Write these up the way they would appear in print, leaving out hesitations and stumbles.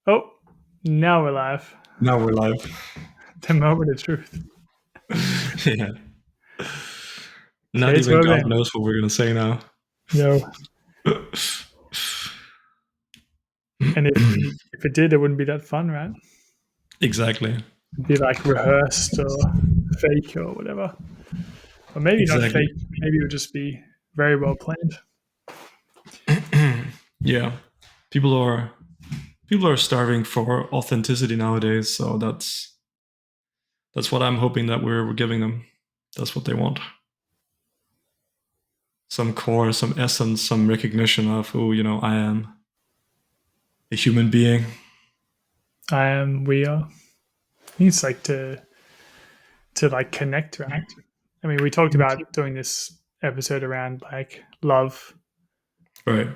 Oh, now we're live. Now we're live. The moment of truth. Yeah. Not Okay, even so God then, knows what we're gonna say now. no. And if it did, it wouldn't be that fun, right? Exactly. It'd be like rehearsed or fake or whatever. Or maybe not Exactly. fake. Maybe it would just be very well planned. Yeah. People are people are starving for authenticity nowadays, so that's what I'm hoping that we're giving them. That's what they want. Some core, some essence, some recognition of who, I am. A human being. We are. It's like to like connect, right? I mean, we talked about doing this episode around like love Right.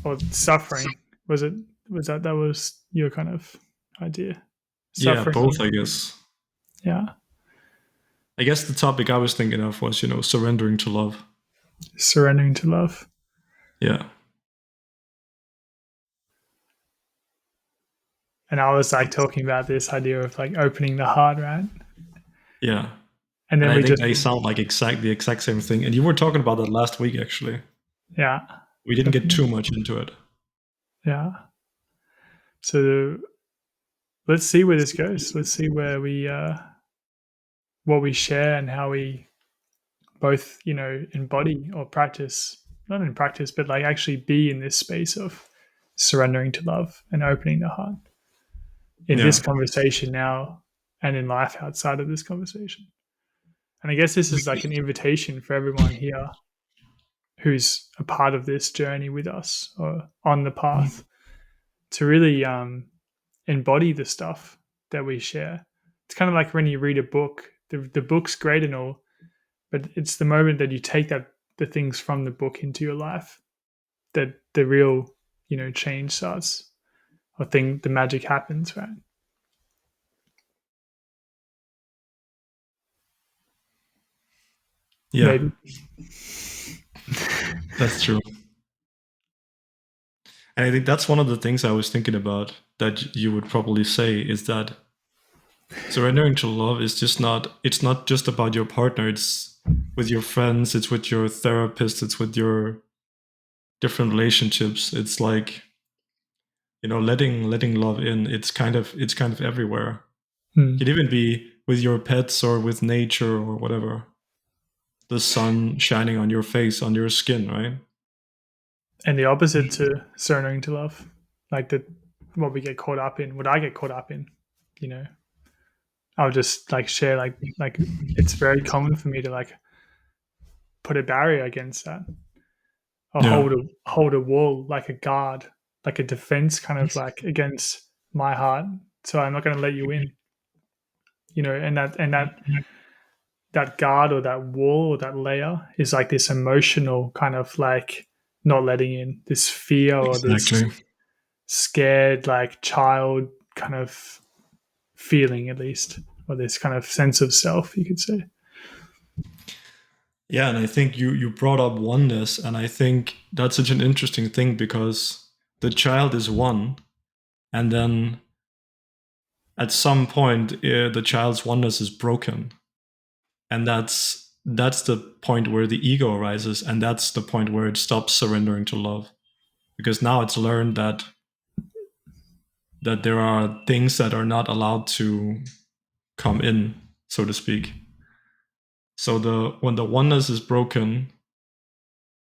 or suffering. Was that was your kind of idea? Yeah, Suffering. both I guess. Yeah. I guess the topic I was thinking of was, surrendering to love. Surrendering to love. Yeah. And I was like talking about this idea of like opening the heart, right? Yeah. And And then I we think just, they sound like the exact same thing. And you were talking about that last week, actually. yeah, We didn't get definitely. too much into it. Yeah. So let's see where this goes. Let's see where what we share and how we both, embody or practice, not in practice, but like actually be in this space of surrendering to love and opening the heart in this Yeah. conversation now and in life outside of this conversation. And I guess this is like an invitation for everyone here who's a part of this journey with us or on the path to really embody the stuff that we share. It's kind of like when you read a book. The book's great and all, but it's the moment that you take the things from the book into your life that the real change starts or the magic happens, right? Yeah. Maybe. That's true. And I think that's one of the things I was thinking about that you would probably say is that surrendering to love is it's not just about your partner, it's with your friends, it's with your therapist, it's with your different relationships. It's like, letting love in. It's kind of everywhere. Hmm. It could even be with your pets or with nature or whatever. The sun shining on your face, on your skin, right? And the opposite to surrendering to love, like what we get caught up in, what I get caught up in, you know, I'll just like share like it's very common for me to like put a barrier against that or Yeah. hold a wall like a guard, like a defense kind of like against my heart. So I'm not going to let you in, and that guard or that wall or that layer is like this emotional kind of like not letting in this fear or this Exactly. scared like child kind of feeling at least, or this kind of sense of self, you could say. Yeah, and I think you brought up oneness, and I think that's such an interesting thing because the child is one, and then at some point the child's oneness is broken, and that's the point where the ego arises, and that's the point where it stops surrendering to love, because now it's learned that there are things that are not allowed to come in, so to speak. So when the oneness is broken,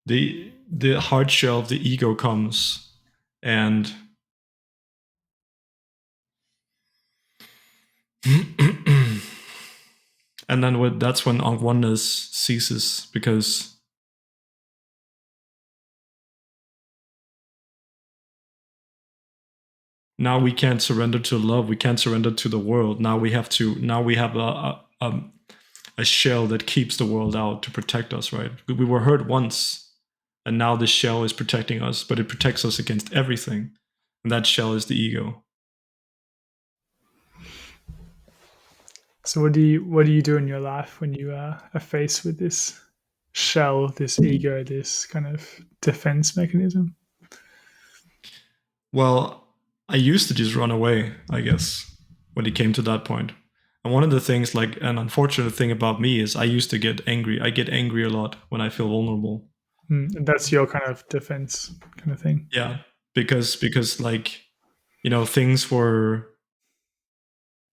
the hard shell of the ego comes, and and then that's when oneness ceases, because now we can't surrender to love, we can't surrender to the world. Now we have a shell that keeps the world out to protect us, right? We were hurt once, and now this shell is protecting us, but it protects us against everything, and that shell is the ego. So what do you do in your life when you are faced with this shell, this ego, this kind of defense mechanism? Well, I used to just run away, I guess, when it came to that point. And one of the things, like an unfortunate thing about me, is I used to get angry. I get angry a lot when I feel vulnerable. And that's your kind of defense kind of thing. Yeah, because like, you know, things were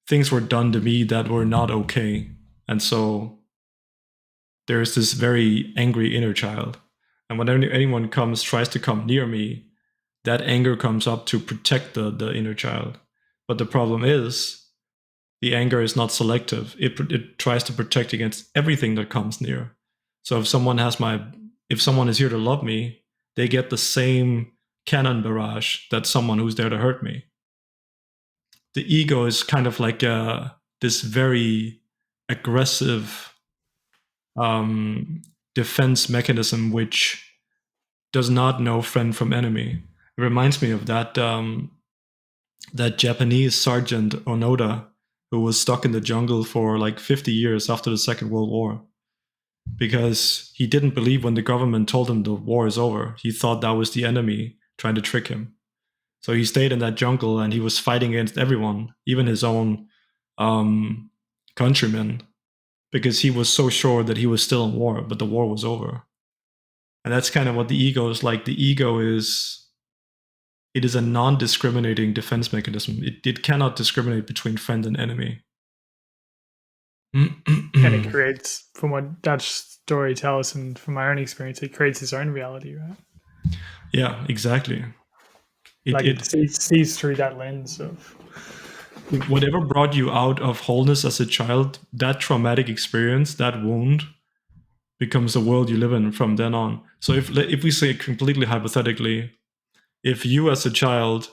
done to me that were not okay, and so there's this very angry inner child. And when anyone tries to come near me, that anger comes up to protect the inner child. But the problem is, the anger is not selective. It tries to protect against everything that comes near. So if someone is here to love me, they get the same cannon barrage that someone who's there to hurt me. The ego is kind of like this very aggressive um, defense mechanism which does not know friend from enemy. It reminds me of that Japanese sergeant Onoda, who was stuck in the jungle for like 50 years after the Second World War, because he didn't believe when the government told him the war is over. He thought that was the enemy trying to trick him. So he stayed in that jungle and he was fighting against everyone, even his own countrymen, because he was so sure that he was still in war, but the war was over. And that's kind of what the ego is like. The ego is a non-discriminating defense mechanism. It cannot discriminate between friend and enemy. And it creates, from what Dutch story tells and from my own experience, it creates its own reality, right? Yeah, exactly. It sees through that lens of whatever brought you out of wholeness as a child, that traumatic experience, that wound, becomes the world you live in from then on. So if we say completely hypothetically, if you as a child,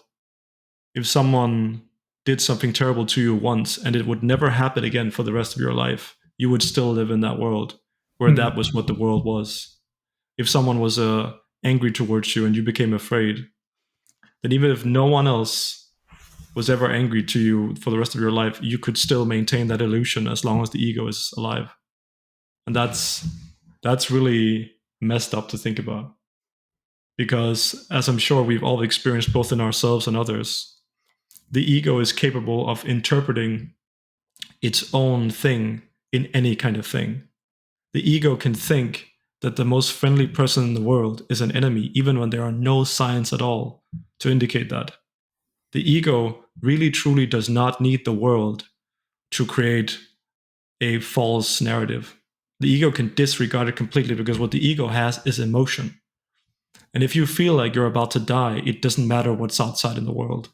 if someone did something terrible to you once and it would never happen again for the rest of your life, you would still live in that world where that was what the world was. If someone was angry towards you and you became afraid, then even if no one else was ever angry to you for the rest of your life, you could still maintain that illusion as long as the ego is alive. And that's really messed up to think about. Because as I'm sure we've all experienced both in ourselves and others, the ego is capable of interpreting its own thing in any kind of thing. The ego can think that the most friendly person in the world is an enemy, even when there are no signs at all to indicate that. The ego really truly does not need the world to create a false narrative. The ego can disregard it completely because what the ego has is emotion. And if you feel like you're about to die, it doesn't matter what's outside in the world,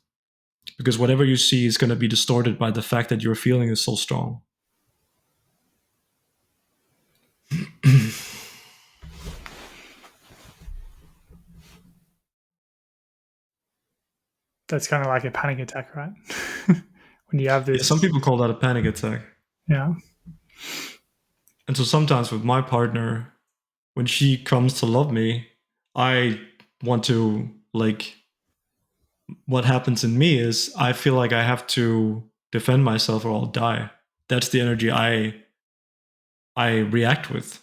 because whatever you see is going to be distorted by the fact that your feeling is so strong. that's kind of like a panic attack, right? When you have Yeah, this, some people call that a panic attack. yeah. And so sometimes with my partner, when she comes to love me, I want to, like, what happens in me is I feel like I have to defend myself or I'll die. That's the energy I react with.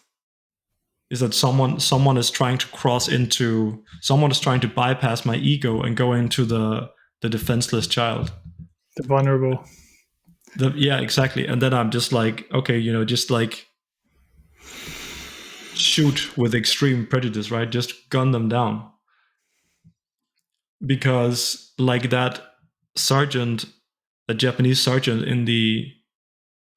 Is that someone is trying to someone is trying to bypass my ego and go into the defenseless child. The vulnerable. Yeah, exactly. And then I'm just like, okay, just like shoot with extreme prejudice, right? Just gun them down. Because like that sergeant, the Japanese sergeant in the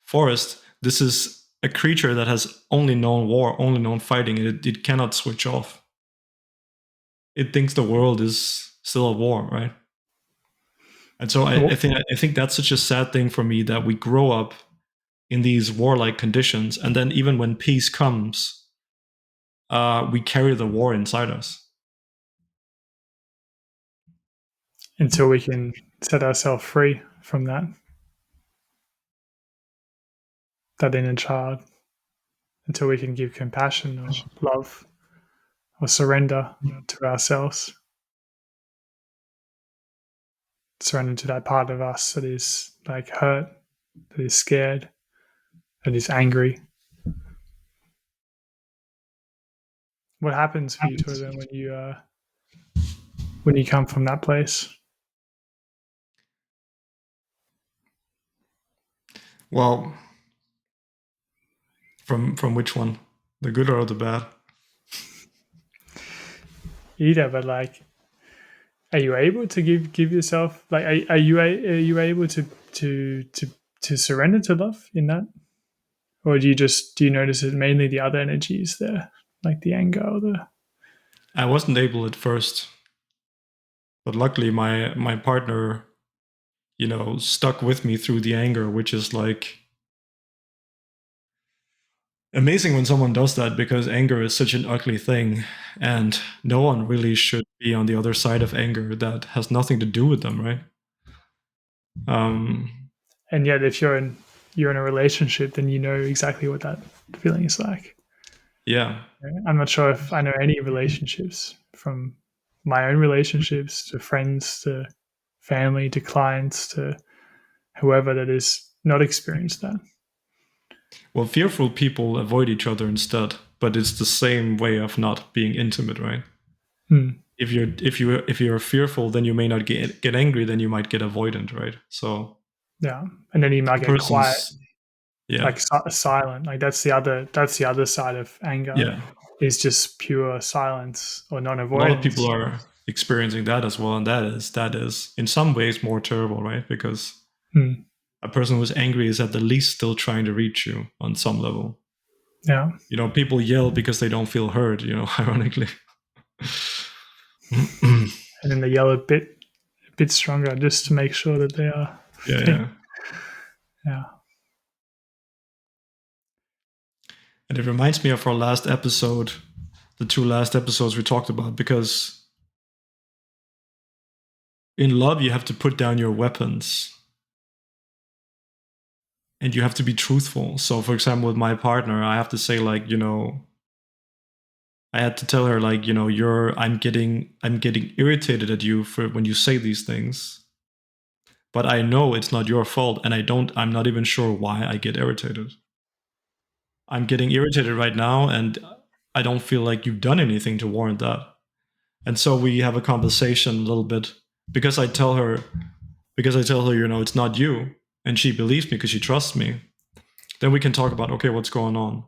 forest, this is a creature that has only known war, only known fighting, and it cannot switch off. It thinks the world is still at war, right? And so I think that's such a sad thing for me, that we grow up in these warlike conditions, and then even when peace comes, we carry the war inside us. Until we can set ourselves free from that inner child, until we can give compassion or love or surrender to ourselves, surrender to that part of us that is like hurt, that is scared, that is angry. What happens for you, Toivo, when you come from that place? Well, from which one? The good or the bad? Either, but like, are you able to give yourself like are you able to surrender to love in that, or do you notice it mainly the other energies there, like the anger or the I wasn't able at first, but luckily my partner, stuck with me through the anger, which is like amazing when someone does that, because anger is such an ugly thing, and no one really should be on the other side of anger. That has nothing to do with them, right? Um, and yet if you're in a relationship, then you know exactly what that feeling is like. yeah. I'm not sure if I know any relationships, from my own relationships to friends to family to clients to whoever, that is not experienced that. Well, fearful people avoid each other instead, but it's the same way of not being intimate, right? Hmm. If you're fearful, then you may not get angry, then you might get avoidant, right? So Yeah, and then you might the get quiet, person's yeah, like silent. Like that's the other side of anger, yeah. is just pure silence or A lot of people non-avoidance. are experiencing that as well, and that is in some ways more terrible, right? Because Hmm. a person who's angry is at the least still trying to reach you on some level. Yeah, People yell because they don't feel heard, ironically. and then they yell a bit stronger just to make sure that they are. Yeah, yeah. Yeah. And it reminds me of our last episode, the two last episodes we talked about, because in love, you have to put down your weapons and you have to be truthful. So, for example, with my partner, I have to say, like, I had to tell her, like, I'm getting irritated at you for when you say these things, but I know it's not your fault, and I'm not even sure why I get irritated. I'm getting irritated right now, and I don't feel like you've done anything to warrant that. And so we have a conversation a little bit, because I tell her, it's not you, and she believes me because she trusts me. Then we can talk about, okay, what's going on.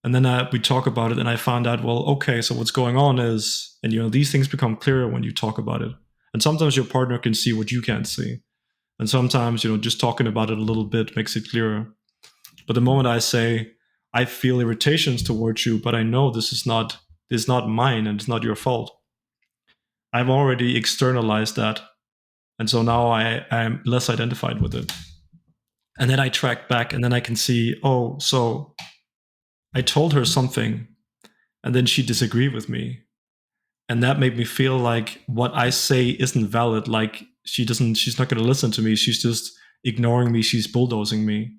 And then we talk about it, and I found out, well, okay, so what's going on is, and these things become clearer when you talk about it. And sometimes your partner can see what you can't see. And sometimes, just talking about it a little bit makes it clearer. But the moment I say, I feel irritations towards you, but I know this is not mine and it's not your fault, I've already externalized that. And so now I am less identified with it. And then I track back, and then I can see, oh, so I told her something and then she disagreed with me. And that made me feel like what I say isn't valid. Like she's not going to listen to me. She's just ignoring me. She's bulldozing me.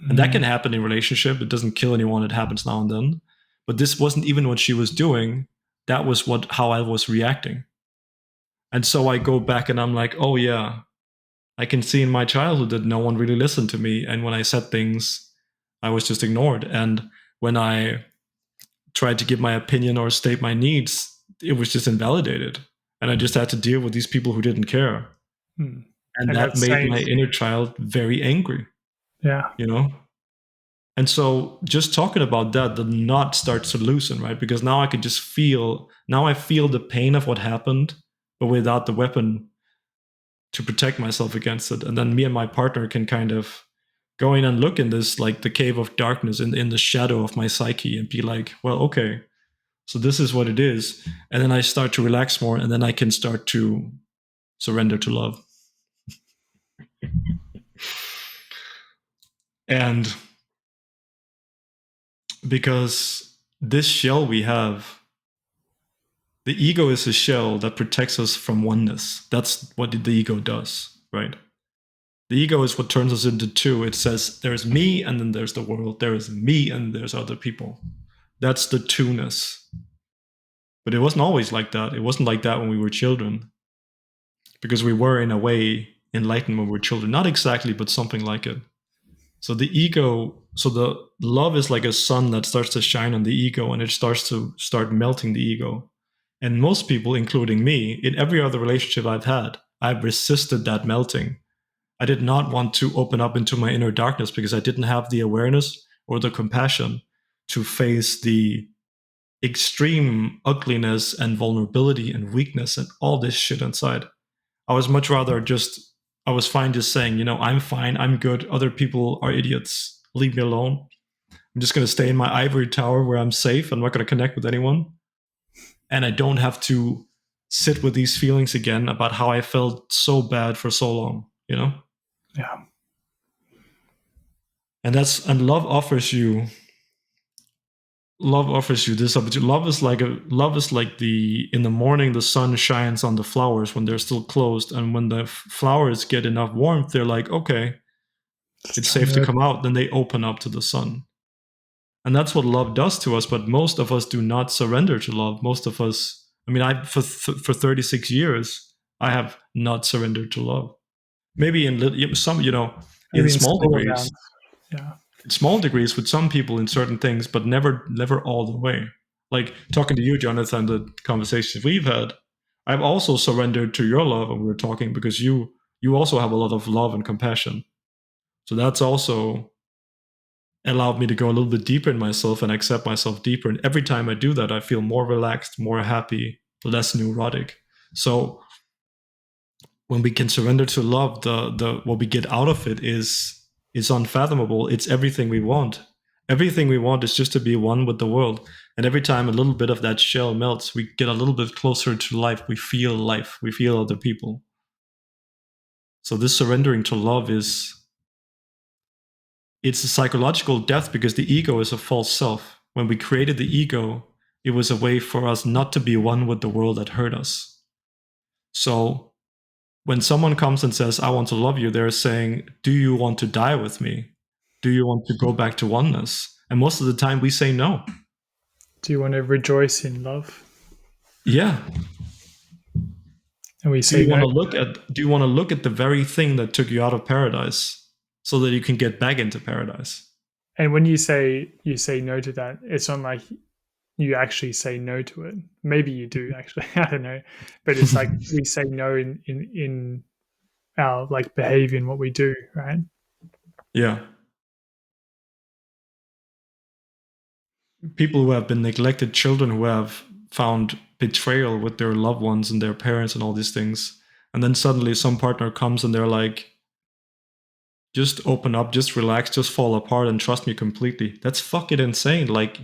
And that can Mm. happen in a relationship. It doesn't kill anyone. It happens now and then. But this wasn't even what she was doing. That was how I was reacting. And so I go back and I'm like, oh yeah, I can see in my childhood that no one really listened to me. And when I said things, I was just ignored. And when I tried to give my opinion or state my needs, it was just invalidated. And I just had to deal with these people who didn't care. Mm. And And that that made my same, inner child very angry, yeah, you know? And so just talking about that, the knot starts to loosen, right? Because now I feel the pain of what happened, but without the weapon to protect myself against it. And then me and my partner can kind of go in and look in this, like the cave of darkness in the shadow of my psyche, and be like, well, okay, so this is what it is. And then I start to relax more, and then I can start to surrender to love. And because this shell we have, the ego is a shell that protects us from oneness. That's what the ego does, right? The ego is what turns us into two. It says there's me and then there's the world. There is me and there's other people. That's the two-ness. But it wasn't always like that. It wasn't like that when we were children, because we were, in a way, enlightened when we were children. Not exactly, but something like it. So the love is like a sun that starts to shine on the ego, and it starts to melting the ego. And most people, including me, in every other relationship I've had, I've resisted that melting. I did not want to open up into my inner darkness because I didn't have the awareness or the compassion to face the extreme ugliness and vulnerability and weakness and all this shit inside. I was much rather just, I was fine just saying, I'm fine, I'm good, other people are idiots, leave me alone. I'm just going to stay in my ivory tower where I'm safe. I'm not going to connect with anyone. And I don't have to sit with these feelings again about how I felt so bad for so long, Yeah. And love offers you this opportunity. Love is like the in the morning the sun shines on the flowers when they're still closed, and when the flowers get enough warmth, they're like, okay, it's safe to come out. Then they open up to the sun, and that's what love does to us. But most of us do not surrender to love. Most of us, I mean, for 36 years, I have not surrendered to love. Maybe in some, in Maybe in small small degrees. amounts. Yeah. In small degrees with some people in certain things, but never all the way. Like talking to you, Jonathan, the conversations we've had, I've also surrendered to your love when we were talking because you also have a lot of love and compassion. So that's also allowed me to go a little bit deeper in myself and accept myself deeper. And every time I do that, I feel more relaxed, more happy, less neurotic. So when we can surrender to love, the what we get out of it is unfathomable. It's everything we want. Everything we want is just to be one with the world. And every time a little bit of that shell melts, we get a little bit closer to life. We feel other people. So this surrendering to love it's a psychological death because the ego is a false self. When we created the ego, it was a way for us not to be one with the world that hurt us. So when someone comes and says, I want to love you, they're saying, do you want to die with me? Do you want to go back to oneness? And most of the time we say no. Do you want to rejoice in love? Yeah. And we Do say you want no. to look at the very thing that took you out of paradise so that you can get back into paradise? And when you say no to that, it's not like you actually say no to it. Maybe you do actually. I don't know. But it's like we say no in our like behavior and what we do, right? Yeah. People who have been neglected, children who have found betrayal with their loved ones and their parents and all these things. And then suddenly some partner comes and they're like, just open up, just relax, just fall apart and trust me completely. That's fucking insane. Like,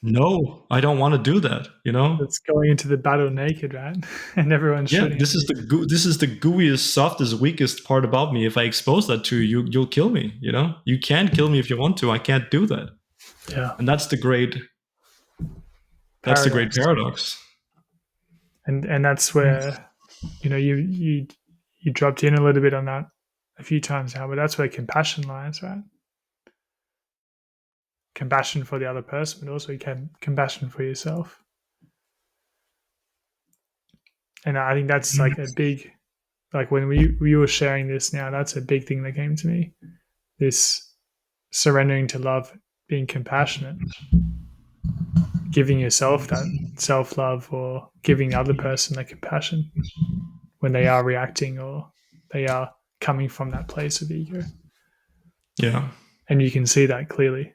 no, I don't want to do that, It's going into the battle naked, right? And everyone's Yeah, shooting this at is you. this is the gooeyest, softest, weakest part about me. If I expose that to you, you'll kill me, You can kill me if you want to. I can't do that. Yeah. And that's the great Paradox. paradox. And that's where, you dropped in a little bit on that a few times now, but that's where compassion lies, right? Compassion for the other person, but also compassion for yourself. And I think that's like a big, like when we were sharing this now, that's a big thing that came to me. This surrendering to love, being compassionate, giving yourself that self love, or giving the other person that compassion when they are reacting or they are coming from that place of ego. Yeah. And you can see that clearly.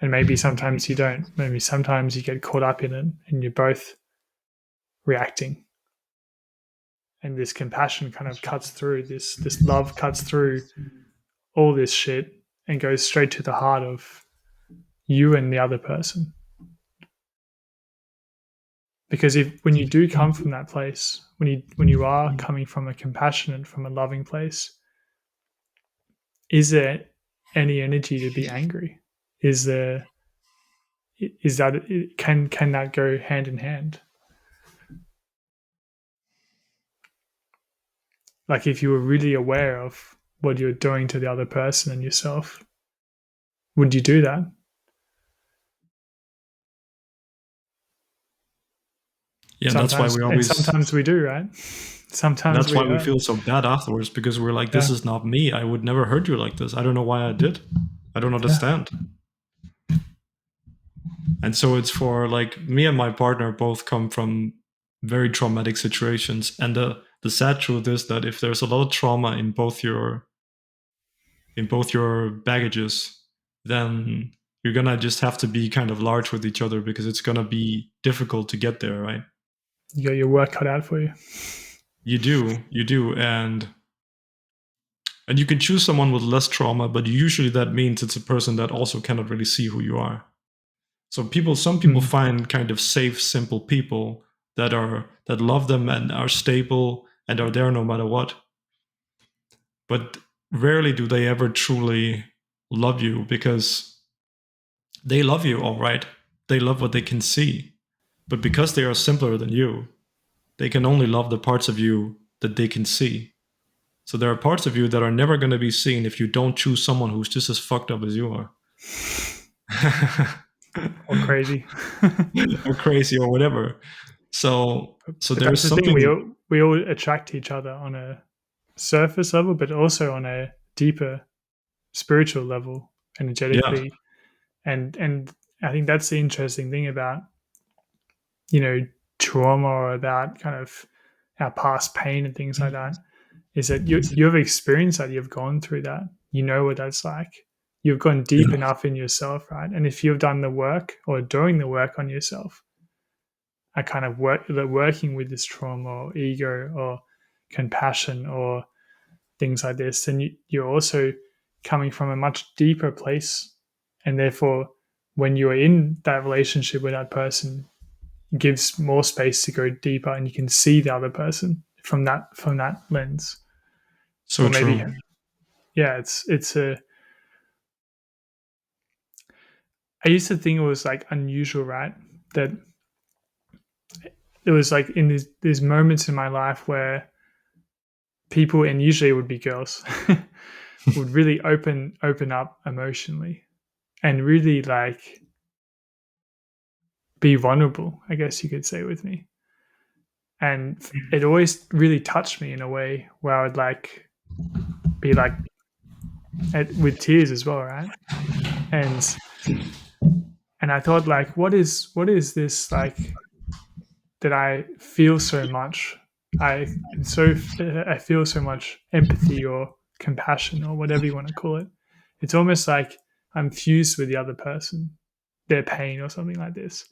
And maybe sometimes you don't. Maybe sometimes you get caught up in it and you're both reacting. And this compassion kind of cuts through, this love cuts through all this shit and goes straight to the heart of you and the other person. Because when you do come from that place, when you are coming from a compassionate, from a loving place, is there any energy to be angry? Is that can that go hand in hand? Like if you were really aware of what you're doing to the other person and yourself, would you do that? Yeah, that's why Sometimes we do, right? Sometimes that's we why we hurt. feel so bad afterwards because we're like, this Yeah, is not me. I would never hurt you like this. I don't know why I did. I don't yeah, understand. And so it's for like me and my partner both come from very traumatic situations. And the sad truth is that if there's a lot of trauma in both your baggages, then you're gonna just have to be kind of large with each other because it's gonna be difficult to get there, right? You got your work cut out for you. You do, and you can choose someone with less trauma, but usually that means it's a person that also cannot really see who you are. So some people find kind of safe, simple people that love them and are stable and are there no matter what. But rarely do they ever truly love you, because they love you, all right. They love what they can see. But because they are simpler than you, they can only love the parts of you that they can see. So there are parts of you that are never going to be seen if you don't choose someone who's just as fucked up as you are. Or crazy. Or crazy or whatever. So But there's that's the thing. something. We all attract each other on a surface level, but also on a deeper spiritual level, Yeah. energetically. And I think that's the interesting thing about trauma, or about kind of our past pain and things like that, is that you've experienced that, you've gone through that, you know what that's like. You've gone deep Yeah. enough in yourself, right? And if you've done the work or doing the work on yourself, a kind of working with this trauma or ego or compassion or things like this, then you're also coming from a much deeper place. And therefore, when you're in that relationship with that person, it gives more space to go deeper, and you can see the other person from that lens. So Or maybe, true. yeah, it's a. I used to think it was like unusual, right? That it was like in these moments in my life where people, and usually it would be girls, would really open up emotionally and really like be vulnerable, I guess you could say, with me. And it always really touched me in a way where I would like be like with tears as well, right? And I thought, like, what is this like that I feel so much? I feel so much empathy or compassion or whatever you want to call it. It's almost like I'm fused with the other person, their pain or something like this.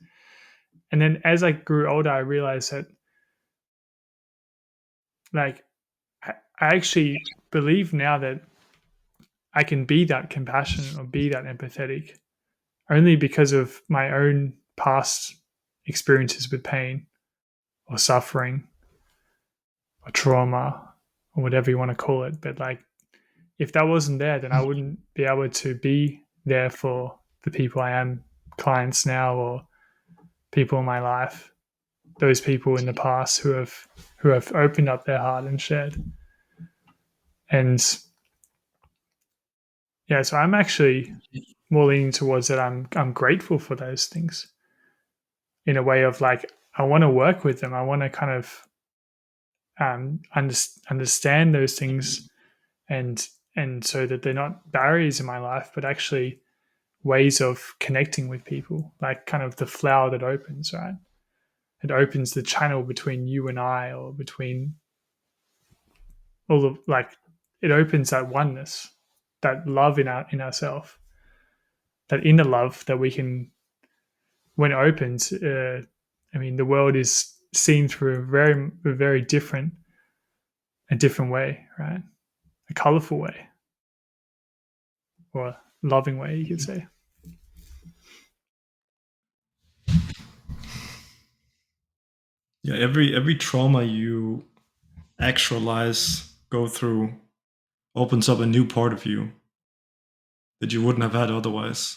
And then as I grew older, I realized that, like, I actually believe now that I can be that compassionate or be that empathetic only because of my own past experiences with pain or suffering or trauma or whatever you want to call it. But like, if that wasn't there, then I wouldn't be able to be there for the people I am, clients now, or people in my life, those people in the past who have opened up their heart and shared. And yeah, so I'm actually more leaning towards that. I'm grateful for those things, in a way of like, I want to work with them. I want to kind of understand those things, and so that they're not barriers in my life, but actually ways of connecting with people, like kind of the flower that opens, right? It opens the channel between you and I, or between all of, like, it opens that oneness, that love in ourselves, that inner love that we can, when it opens, I mean, the world is seen through a very different way, right? A colorful way, or a loving way, you could say. Yeah, every trauma you actualize, go through, opens up a new part of you that you wouldn't have had otherwise.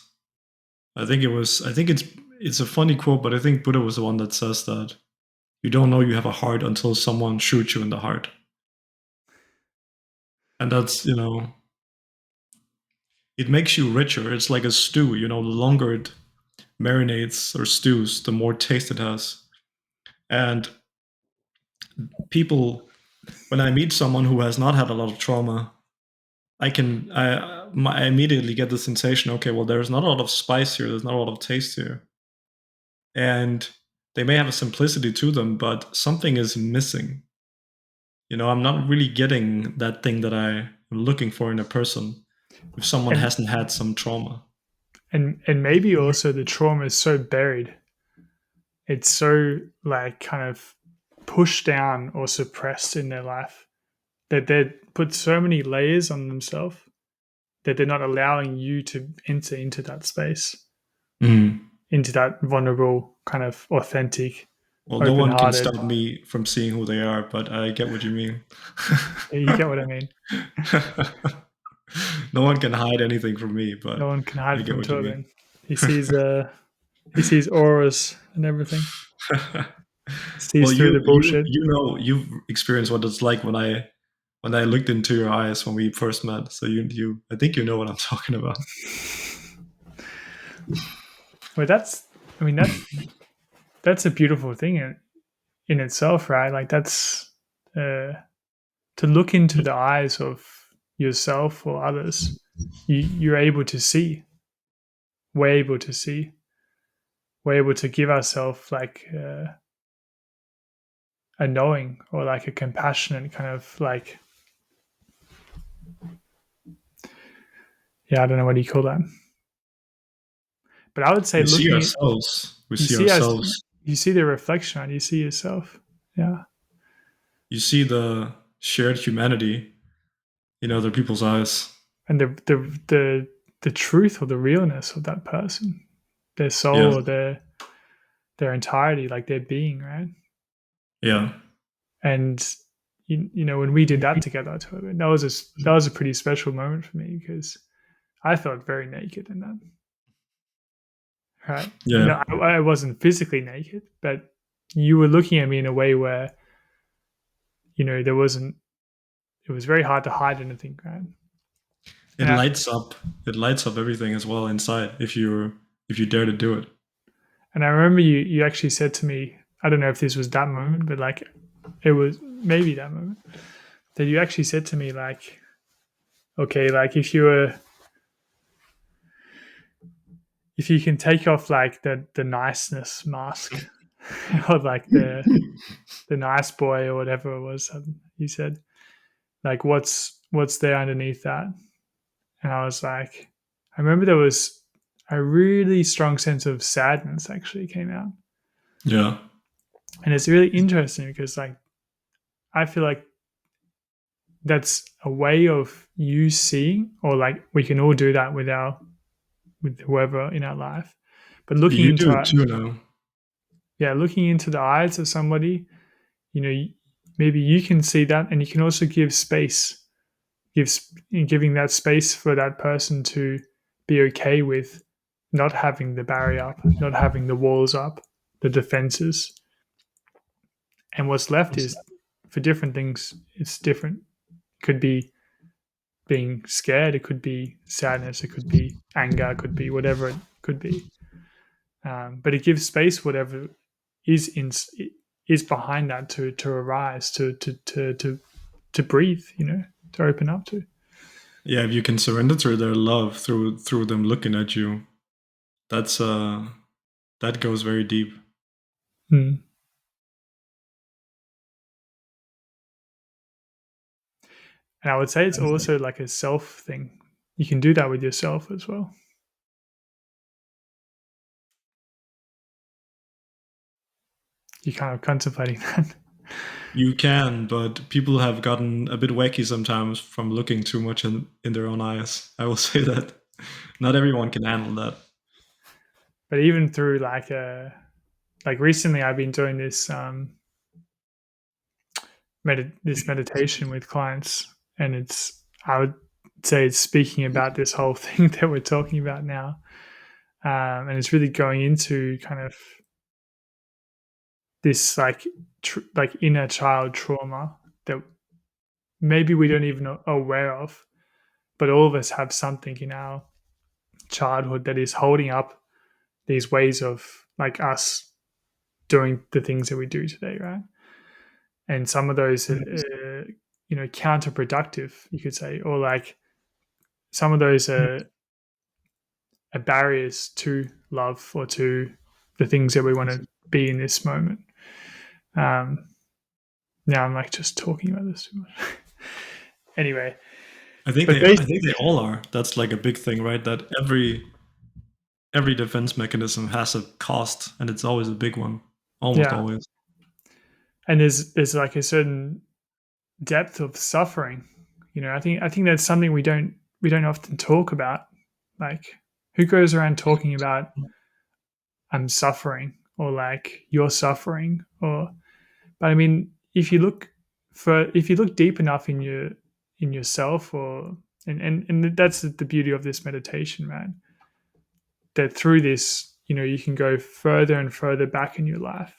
I think it's a funny quote, but I think Buddha was the one that says that you don't know you have a heart until someone shoots you in the heart. And that's, it makes you richer. It's like a stew, the longer it marinates or stews, the more taste it has. And people, when I meet someone who has not had a lot of trauma, I immediately get the sensation, okay, well, there's not a lot of spice here, there's not a lot of taste here. And they may have a simplicity to them, but something is missing. I'm not really getting that thing that I'm looking for in a person if someone and hasn't had some trauma. and maybe also the trauma is so buried, it's so like kind of pushed down or suppressed in their life that they put so many layers on themselves that they're not allowing you to enter into that space, Mm. into that vulnerable, kind of authentic, Well, no one can open-hearted. stop me from seeing who they are, but I get what you mean. You get what I mean? No one can hide anything from me, No but one can I hide get from what you mean. Turbin. He sees he sees auras and everything. Well, Sees through the bullshit. you've experienced what it's like when I looked into your eyes when we first met. So I think you know what I'm talking about. Well, I mean, that's a beautiful thing in itself, right? Like that's uh, to look into the eyes of yourself or others. You're able to see. We're able to see. We're able to give ourselves like a knowing or like a compassionate kind of like, yeah, I don't know what do you call that, but I would say We see looking at ourselves. We you see see as ourselves. you see the reflection, right? You see yourself. Yeah, You see the shared humanity in other people's eyes. and the truth or the realness of that person, their Yeah, soul or their entirety, like their being, right? yeah. And you know when we did that together, that was a pretty special moment for me because I felt very naked in that. Right? You Yeah. know, I wasn't physically naked, but you were looking at me in a way where you know there wasn't. It was very hard to hide anything, right? It And I lights up it lights up everything as well inside if you dare to do it. and I remember you actually said to me, I don't know if this was that moment, but like it was maybe that moment that you actually said to me like, okay, like if you can take off like the niceness mask or like the nice boy or whatever it was you said, like what's there underneath that? And I was like, I remember there was a really strong sense of sadness actually came out. Yeah. And it's really interesting because like I feel like that's a way of you seeing, or like we can all do that with whoever in our life. But looking You into do it too now. looking into the eyes of somebody, you know, maybe you can see that, and you can also give space, giving that space for that person to be okay with not having the barrier up, not having the walls up, the defenses. And what's left is for different things, it's different. It could be being scared, it could be sadness, it could be anger, it could be whatever it could be. But it gives space, whatever is in is behind that to arise, to breathe, you know, to open up to. Yeah, if you can surrender to their love through them looking at you, that's that goes very deep. Mm. And I would say it's also like a self thing. You can do that with yourself as well. You're kind of contemplating that. You can, but people have gotten a bit wacky sometimes from looking too much in their own eyes. I will say that. Not everyone can handle that. But even through like recently, I've been doing this meditation with clients, and I would say it's speaking about this whole thing that we're talking about now, and it's really going into kind of this like inner child trauma that maybe we don't even know aware of, but all of us have something in our childhood that is holding up these ways of like us doing the things that we do today, right? And some of those you know, counterproductive, you could say, or like some of those are barriers to love or to the things that we want to be in this moment. um, Now I'm like just talking about this too much. Anyway, I think but they all are. That's like a big thing, right? That every defense mechanism has a cost, and it's always a big one, almost yeah, always. and there's like a certain depth of suffering. I think that's something we don't often talk about. Like, who goes around talking about I'm suffering or like you're suffering or but I mean if you look deep enough in yourself or and that's the beauty of this meditation, right? That through this, you can go further and further back in your life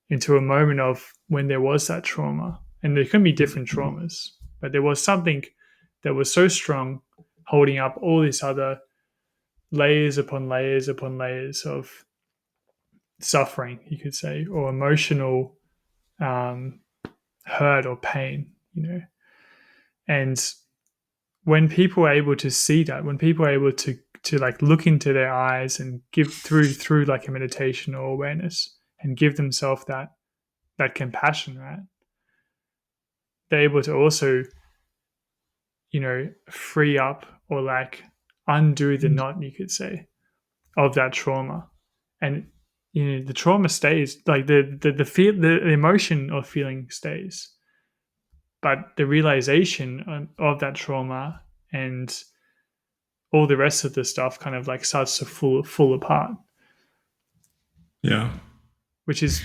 into a moment of when there was that trauma. And there can be different traumas, but there was something that was so strong holding up all these other layers upon layers upon layers of suffering, you could say, or emotional um, hurt or pain, And when people are able to see that, when people are able to like look into their eyes and give through like a meditation or awareness and give themselves that compassion, right? They're able to also, free up or like undo the knot, you could say, of that trauma. And the trauma stays, like the feel, the emotion of feeling stays, but the realization of that trauma and all the rest of the stuff kind of like starts to fall apart, Yeah, which is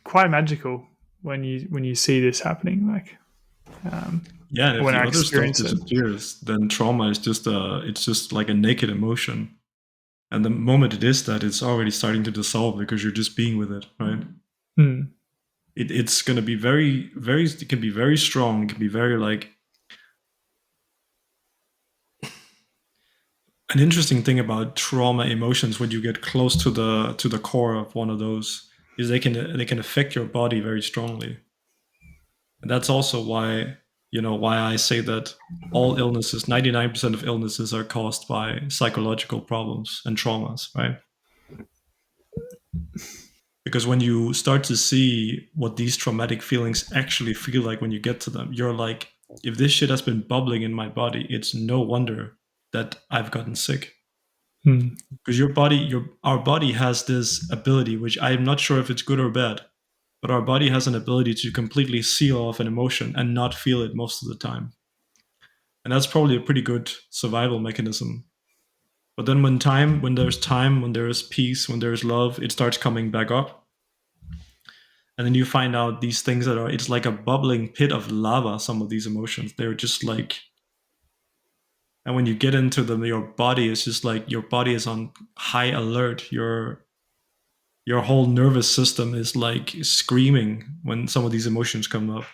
quite magical when you see this happening. Like um, yeah. And if when the I other stuff experience it. disappears, then trauma is just like a naked emotion. And the moment it is that, it's already starting to dissolve because you're just being with it, right? Mm, It's going to be very. It can be very strong. It can be very like an interesting thing about trauma emotions when you get close to the core of one of those is they can affect your body very strongly. And that's also why I say that all illnesses, 99% of illnesses are caused by psychological problems and traumas, right? Because when you start to see what these traumatic feelings actually feel like when you get to them, you're like, if this shit has been bubbling in my body, it's no wonder that I've gotten sick. mm, Because our body has this ability, which I'm not sure if it's good or bad, but our body has an ability to completely seal off an emotion and not feel it most of the time. And that's probably a pretty good survival mechanism. But then when there's time, when there is peace, when there is love, it starts coming back up. And then you find out these things it's like a bubbling pit of lava, some of these emotions. They're just like, and when you get into them, your body is just like, your body is on high alert. Your whole nervous system is like screaming when some of these emotions come up.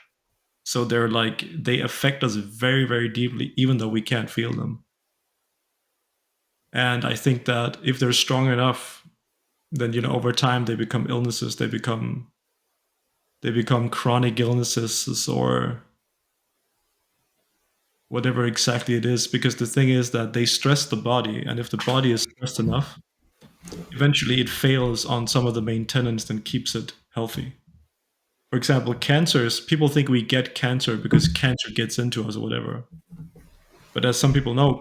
So they affect us very, very deeply, even though we can't feel them. And I think that if they're strong enough, then over time they become illnesses. They become chronic illnesses or whatever exactly it is. Because the thing is that they stress the body, and if the body is stressed enough, eventually it fails on some of the main tenets and keeps it healthy. For example, cancers, people think we get cancer because cancer gets into us or whatever. But as some people know,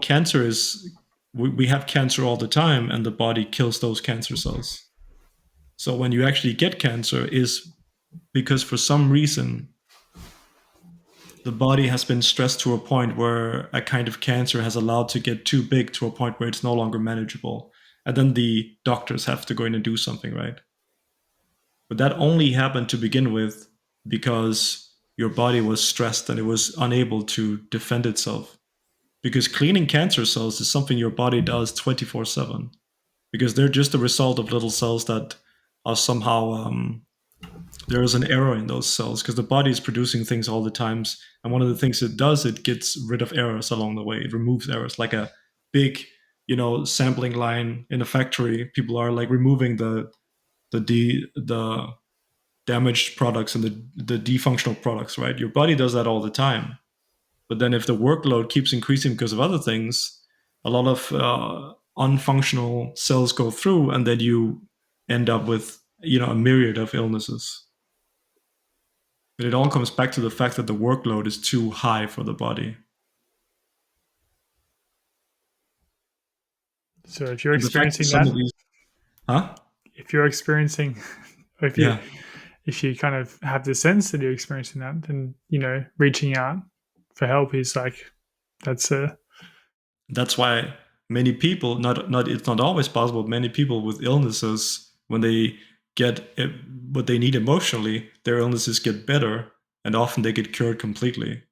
we have cancer all the time, and the body kills those cancer cells. So when you actually get cancer is because for some reason the body has been stressed to a point where a kind of cancer has allowed to get too big to a point where it's no longer manageable. And then the doctors have to go in and do something, right? But that only happened to begin with because your body was stressed and it was unable to defend itself. Because cleaning cancer cells is something your body does 24/7, because they're just a result of little cells that are somehow there is an error in those cells, because the body is producing things all the times, and one of the things it does, it gets rid of errors along the way. It removes errors, like a big sampling line in a factory. People are like removing the damaged products and the defunctional products, right? Your body does that all the time. But then if the workload keeps increasing because of other things, a lot of unfunctional cells go through, and then you end up with a myriad of illnesses. But it all comes back to the fact that the workload is too high for the body. So if you're And the fact that experiencing some that, of these, huh? if you're experiencing, or Yeah. if you kind of have the sense that you're experiencing that, then reaching out for help is like that's a That's why many people, not it's not always possible, but many people with illnesses, when they get what they need emotionally, their illnesses get better, and often they get cured completely.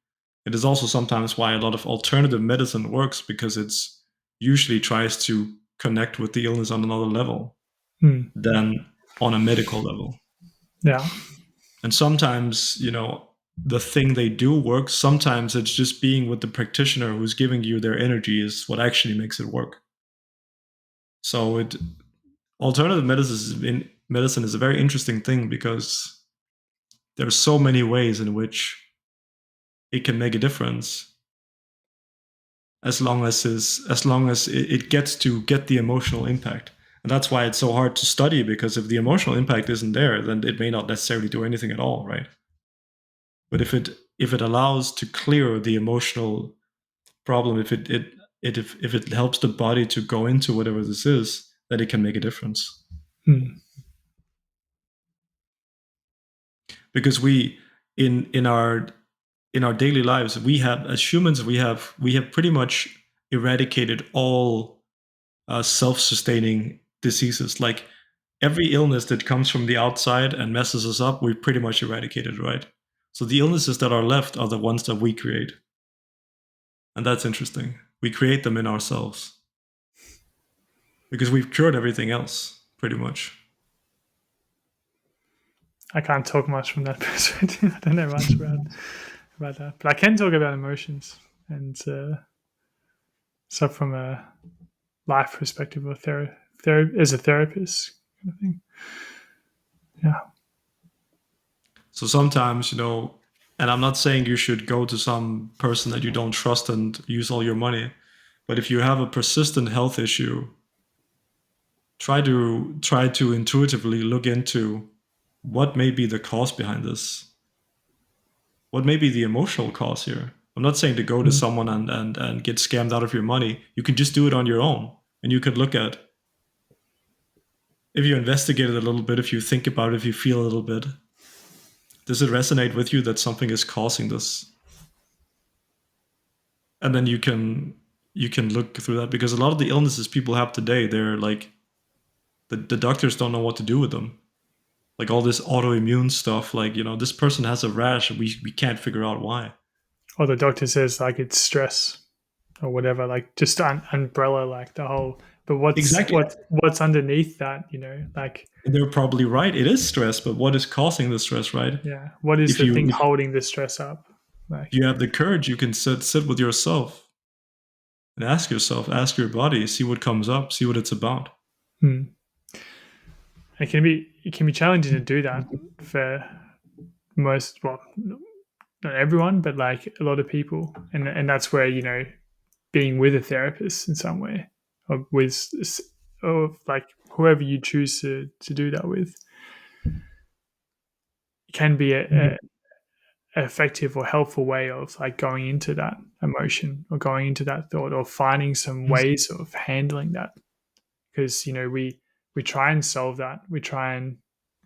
It is also sometimes why a lot of alternative medicine works, because it's usually tries to connect with the illness on another level hmm, than on a medical level. yeah. And sometimes, the thing they do works. Sometimes it's just being with the practitioner who's giving you their energy is what actually makes it work. So alternative medicine is a very interesting thing, because there's so many ways in which it can make a difference, as long as it gets to get the emotional impact. And that's why it's so hard to study, because if the emotional impact isn't there, then it may not necessarily do anything at all, right? But if it allows to clear the emotional problem, if it helps the body to go into whatever this is, then it can make a difference. Hmm. Because we in our daily lives, we have, as humans, we have pretty much eradicated all self-sustaining diseases. Like every illness that comes from the outside and messes us up, we pretty much eradicated, right? So the illnesses that are left are the ones that we create. And that's interesting. We create them in ourselves, because we've cured everything else, pretty much. I can't talk much from that perspective. I don't know much about that, but I can talk about emotions and stuff from a life perspective or as a therapist kind of thing. Yeah. So sometimes, and I'm not saying you should go to some person that you don't trust and use all your money, but if you have a persistent health issue, try to intuitively look into what may be the cause behind this. What may be the emotional cause here? I'm not saying to go to Mm. someone and get scammed out of your money. You can just do it on your own. And you could look at, if you investigate it a little bit, if you think about it, if you feel a little bit, does it resonate with you that something is causing this? And then you can look through that, because a lot of the illnesses people have today, they're like, the doctors don't know what to do with them. Like all this autoimmune stuff, like, this person has a rash, and we can't figure out why. Or the doctor says like it's stress or whatever, like just umbrella, like the whole. But what's Exactly. what's underneath that? Like And they're probably right. It is stress, but what is causing the stress, right? yeah, what is If the you thing if holding the stress up? Like you have the courage, you can sit with yourself and ask your body, see what comes up, see what it's about. hmm. It can be challenging to do that for most, well, not everyone, but like a lot of people, and that's where being with a therapist in some way, or with, or like whoever you choose to do that with, can be a effective or helpful way of like going into that emotion or going into that thought or finding some ways of handling that, because we try and solve that, we try and,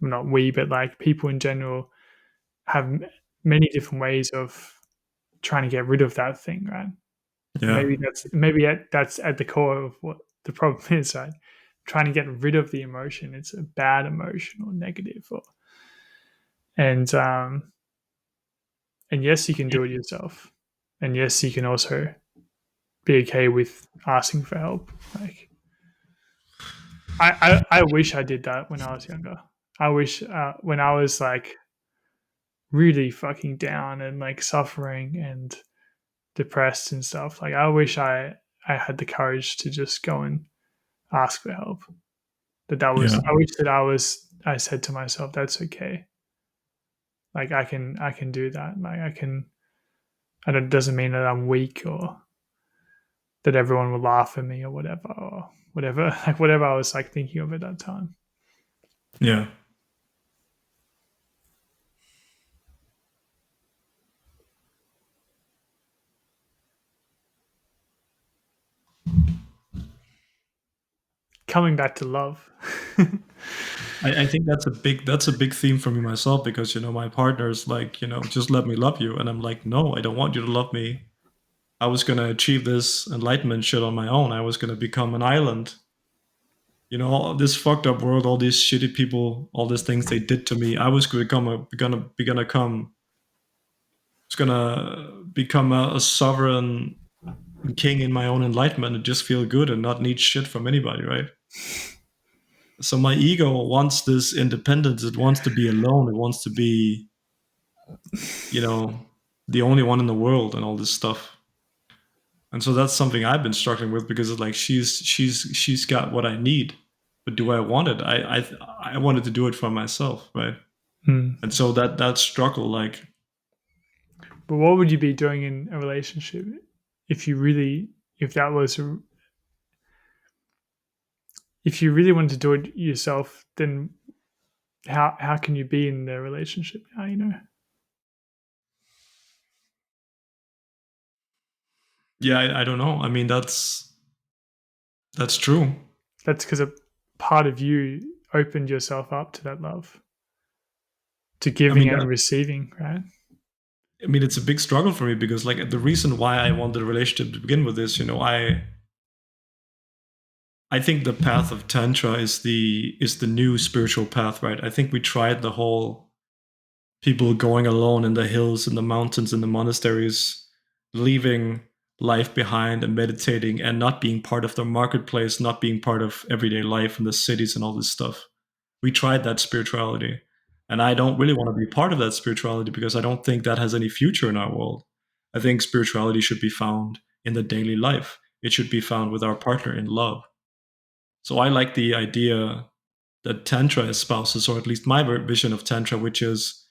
well, not we, but like people in general have many different ways of trying to get rid of that thing, right? And Yeah. that's at the core of what the problem is, right? Trying to get rid of the emotion. It's a bad emotion or negative, or and and yes, you can do it yourself, and yes, you can also be okay with asking for help. Like I wish I did that when I was younger. I wish when I was like really fucking down and like suffering and depressed and stuff. Like I wish I had the courage to just go and ask for help. That was Yeah. I wish that I said to myself, that's okay. Like I can do that. Like I can. And it doesn't mean that I'm weak or that everyone will laugh at me or whatever. Like whatever I was like thinking of at that time. Yeah. coming back to love. I think that's a big theme for me myself, because my partner's like, just let me love you, and I'm like, no, I don't want you to love me. I was gonna achieve this enlightenment shit on my own. I was gonna become an island. All this fucked up world, all these shitty people, all these things they did to me. I was gonna become a sovereign king in my own enlightenment and just feel good and not need shit from anybody, right? So my ego wants this independence. It wants to be alone. It wants to be, you know, the only one in the world and all this stuff. And so that's something I've been struggling with, because it's like she's got what I need, but do I want it? I wanted to do it for myself, right? Hmm. And so that struggle, like, But what would you be doing in a relationship if you really, if that was, if you really wanted to do it yourself? Then how can you be in the relationship now? yeah, I don't know. I mean, that's true. That's because a part of you opened yourself up to that love, to I giving mean, and receiving, right? it's a big struggle for me, because like the reason why I wanted a relationship to begin with is, I think the path of tantra is the new spiritual path, right? I think we tried the whole people going alone in the hills, in the mountains, in the monasteries, leaving life behind and meditating and not being part of the marketplace, not being part of everyday life in the cities and all this stuff. We tried that spirituality. And I don't really want to be part of that spirituality, because I don't think that has any future in our world. I think spirituality should be found in the daily life. It should be found with our partner in love. So I like the idea that Tantra espouses, or at least my vision of Tantra, which is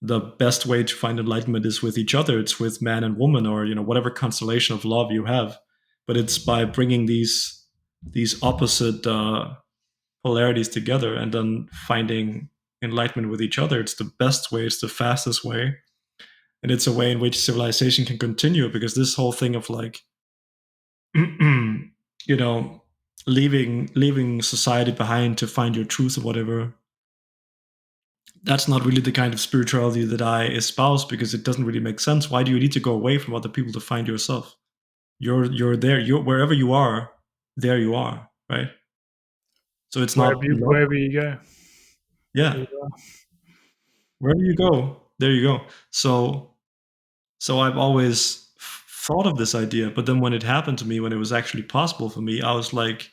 the best way to find enlightenment is with each other. It's with man and woman, or whatever constellation of love you have. But it's by bringing these opposite polarities together and then finding enlightenment with each other. It's the best way. It's the fastest way, and it's a way in which civilization can continue. Because this whole thing of like, you know, leaving society behind to find your truth or whatever, that's not really the kind of spirituality that I espouse, because it doesn't really make sense. Why do you need to go away from other people to find yourself? You're there. You're wherever you are, there you are, right? So it's Wherever not you, love. wherever you go, there Yeah, you are. wherever you go, there you go. So I've always thought of this idea, but then when it happened to me, when it was actually possible for me, I was like,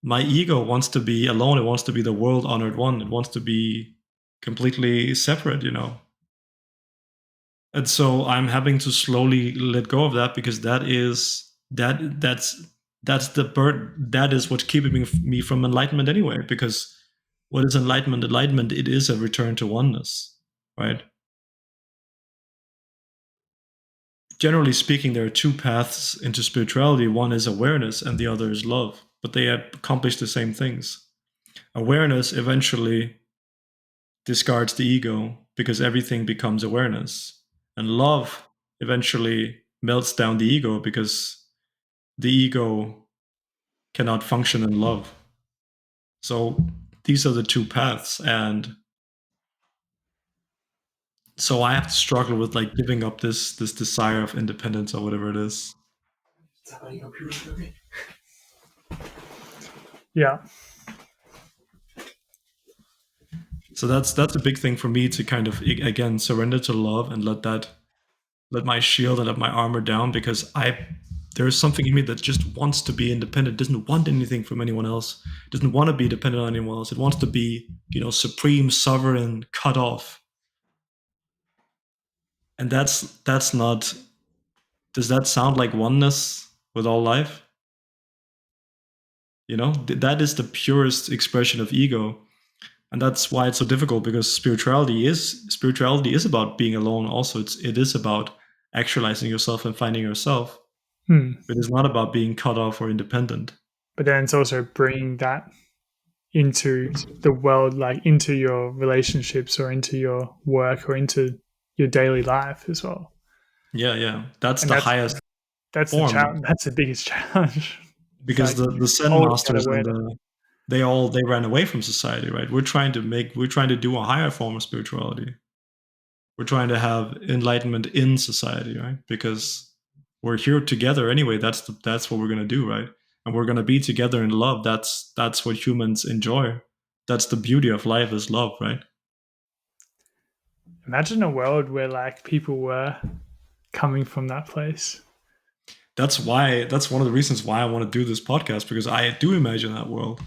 my ego wants to be alone. It wants to be the world honored one. It wants to be completely separate. And so I'm having to slowly let go of that, because that's the bird that is what's keeping me from enlightenment anyway. Because what is enlightenment? Enlightenment, it is a return to oneness, right? Generally speaking, there are two paths into spirituality. One is awareness, and the other is love, but they accomplish the same things. Awareness eventually discards the ego, because everything becomes awareness. And love eventually melts down the ego, because the ego cannot function in love. So these are the two paths. And so I have to struggle with like giving up this desire of independence, or whatever it is. Yeah. So that's a big thing for me, to kind of again surrender to love and let my shield and let my armor down, because there's something in me that just wants to be independent, doesn't want anything from anyone else, doesn't want to be dependent on anyone else. It wants to be, supreme, sovereign, cut off. And that's not. Does that sound like oneness with all life? That is the purest expression of ego. And that's why it's so difficult, because spirituality is about being alone also. It is about actualizing yourself and finding yourself. Hmm. It is not about being cut off or independent. But then it's also bringing that into the world, like into your relationships or into your work or into your daily life as well. Yeah, yeah. That's And the highest that's the form. challenge. That's the biggest challenge. It's because like the Zen holding that masters and awareness. they ran away from society, right? We're trying to do a higher form of spirituality. We're trying to have enlightenment in society, right? Because we're here together anyway. That's what we're gonna do, right? And we're gonna be together in love. That's what humans enjoy. That's the beauty of life is love, right? Imagine a world where like people were coming from that place. That's one of the reasons why I want to do this podcast, because I do imagine that world,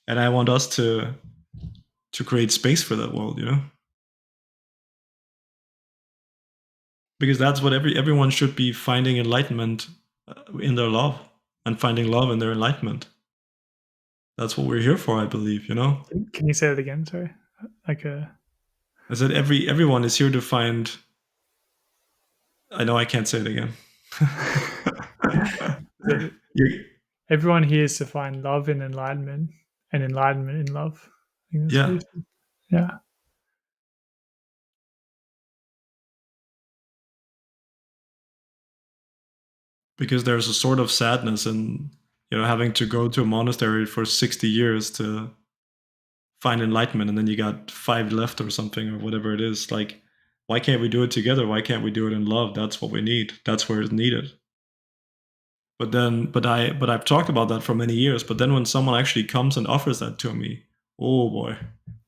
and I want us to create space for that world, because that's what everyone should be, finding enlightenment in their love, and finding love in their enlightenment. That's what we're here for, I believe. Can you say that again? Sorry, like a. I said everyone is here to find. I know I can't say it again. You- Everyone here is to find love in enlightenment and enlightenment in love. I think that's what yeah, you said. Yeah. because there's a sort of sadness in having to go to a monastery for 60 years to find enlightenment, and then you got 5 left or something, or whatever it is. Like, why can't we do it together? Why can't we do it in love? That's what we need. That's where it's needed. But I've talked about that for many years. But then when someone actually comes and offers that to me, oh boy,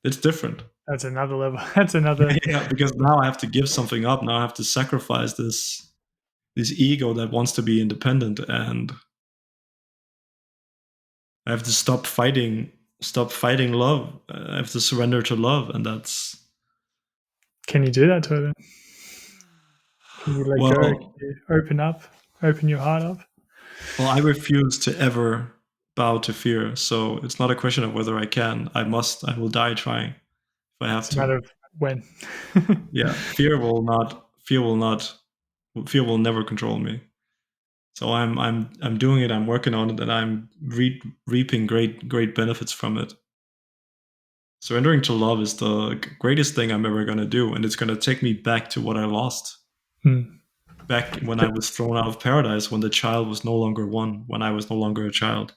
it's different. That's another level. That's another. Yeah, because now I have to give something up. Now I have to sacrifice this ego that wants to be independent, and I have to stop fighting love. I have to surrender to love, and that's Can you do that to them? Can you let go? Can well, you open up? Open your heart up? I refuse to ever bow to fear. So it's not a question of whether I can. I must. I will die trying if I have It's a to. matter of when. Yeah, fear will never control me. So I'm doing it. I'm working on it, and I'm reaping great benefits from it. Surrendering to love is the greatest thing I'm ever gonna do, and it's gonna take me back to what I lost. Hmm. Back when I was thrown out of paradise, when the child was no longer one, when I was no longer a child.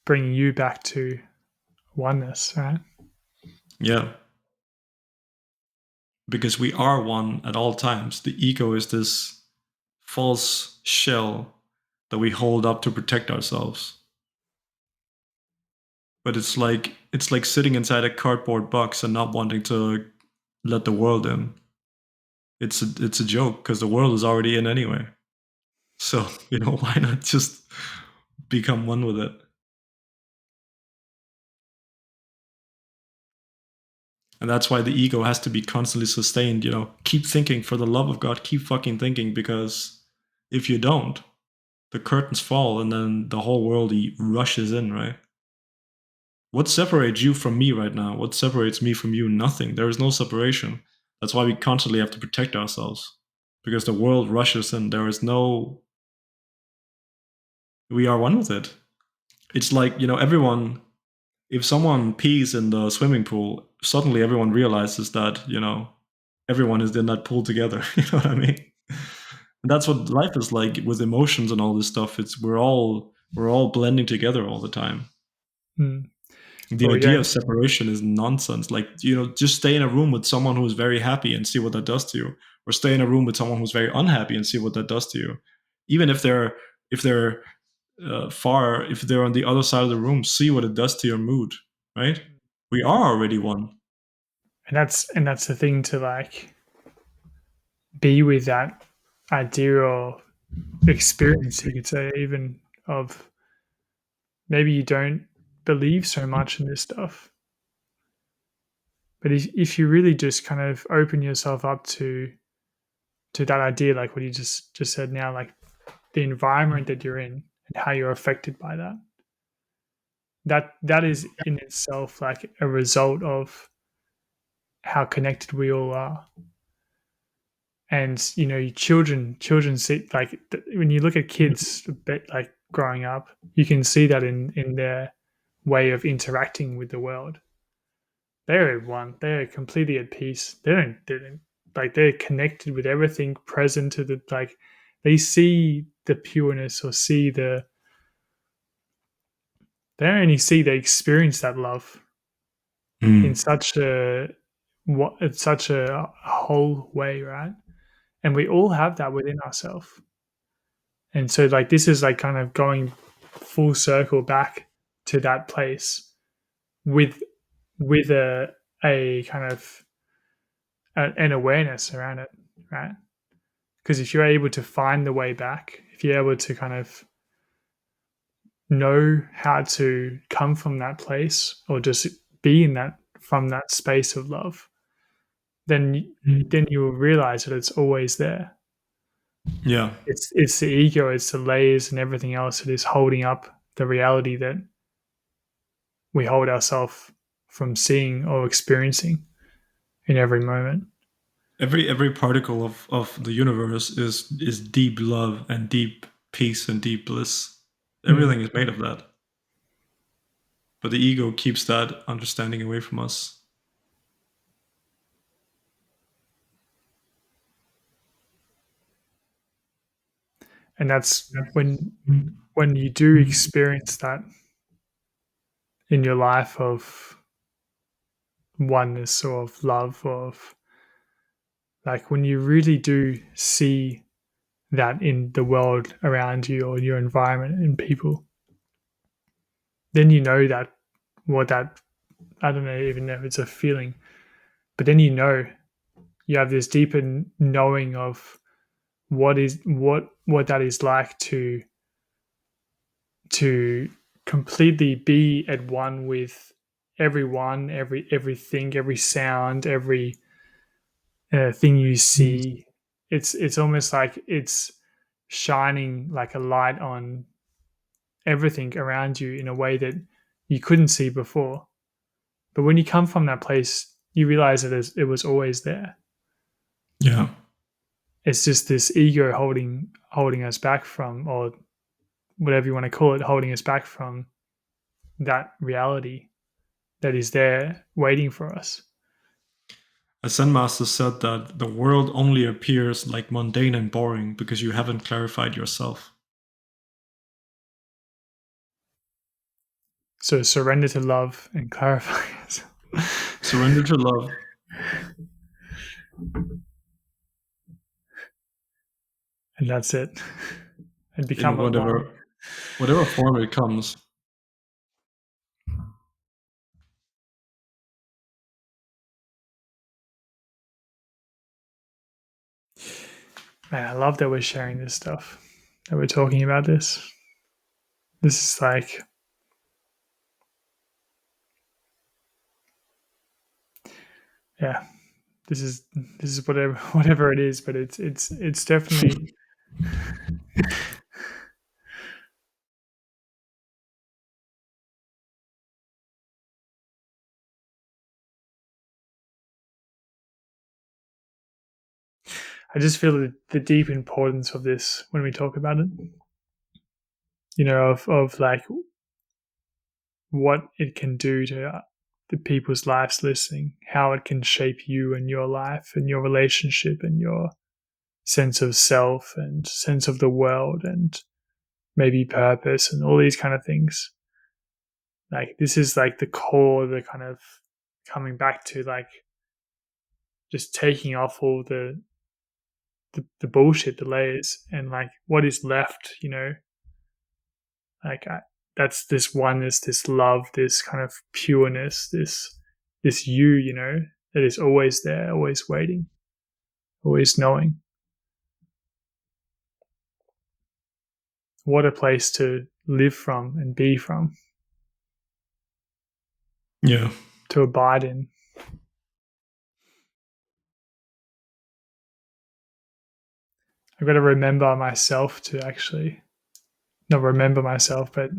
Bringing you back to oneness, right? Yeah, because we are one at all times. The ego is this false shell that we hold up to protect ourselves. But it's like sitting inside a cardboard box and not wanting to let the world in. It's a joke, because the world is already in anyway. So, why not just become one with it? And that's why the ego has to be constantly sustained. Keep thinking, for the love of God, keep fucking thinking, because if you don't, the curtains fall and then the whole world rushes in, right? What separates you from me right now? What separates me from you? Nothing. There is no separation. That's why we constantly have to protect ourselves, because the world rushes in. There is no. We are one with it. It's like, everyone. If someone pees in the swimming pool, suddenly everyone realizes that, everyone is in that pool together. You know what I mean? And that's what life is like with emotions and all this stuff. It's we're all blending together all the time. Hmm. The But we idea don't. of separation is nonsense. Like, just stay in a room with someone who's very happy and see what that does to you, or stay in a room with someone who's very unhappy and see what that does to you. Even if they're far, if they're on the other side of the room, see what it does to your mood, right? We are already one. And that's the thing, to like be with that idea or experience, you could say, even of maybe you don't believe so much in this stuff, but if you really just kind of open yourself up to that idea, like what you just said now, like the environment that you're in and how you're affected by that, that is in itself like a result of how connected we all are. And children see, like when you look at kids like growing up, you can see that in their way of interacting with the world. They're at one. They're completely at peace. They don't like, they're connected with everything present to the, like they see the pureness or see the, they don't only see, they experience that love in such a, what, it's such a whole way, right? And we all have that within ourselves. And so like this is like kind of going full circle back to that place with a kind of an awareness around it, right? Because if you're able to find the way back, if you're able to kind of know how to come from that place or just be in that, from that space of love, then you will realize that it's always there. Yeah. It's the ego, it's the layers and everything else that is holding up the reality that we hold ourselves from seeing or experiencing in every moment. Every particle of the universe is deep love and deep peace and deep bliss. Everything is made of that. But the ego keeps that understanding away from us. And that's when you do experience that in your life of oneness or of love, or of like when you really do see that in the world around you or your environment and people, then you know that what that, I don't know, even know if it's a feeling, but then you know, you have this deeper knowing of what that is like to completely be at one with everyone, everything, every sound, every thing you see. It's almost like it's shining like a light on everything around you in a way that you couldn't see before. But when you come from that place, you realize that it was always there. Yeah. It's just this ego holding us back from, or whatever you want to call it, holding us back from that reality that is there waiting for us. A Zen master said that the world only appears like mundane and boring because you haven't clarified yourself. So surrender to love and clarify. Surrender to love. And that's it. And become In one. whatever form it comes. Man, I love that we're sharing this stuff, that we're talking about this. This is like, yeah, this is whatever it is, but it's definitely I just feel the deep importance of this when we talk about it. You know, of like what it can do to the people's lives listening, how it can shape you and your life and your relationship and your sense of self and sense of the world and maybe purpose and all these kind of things. Like this is like the core, the kind of coming back to like just taking off all the bullshit, the layers, and like what is left, you know, like that's this oneness, this love, this kind of pureness, this you know, that is always there, always waiting, always knowing. What a place to live from and be from, Yeah. to abide in. I've got to remember myself to actually not remember myself, but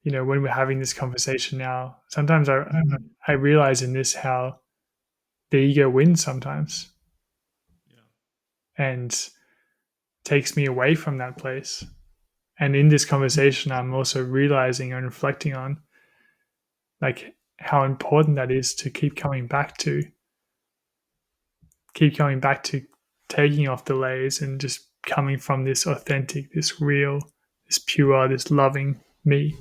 you know, when we're having this conversation now, sometimes I realize in this how the ego wins sometimes, and takes me away from that place. And in this conversation, I'm also realizing and reflecting on like how important that is to keep coming back to taking off the layers and just coming from this authentic, this real, this pure, this loving me.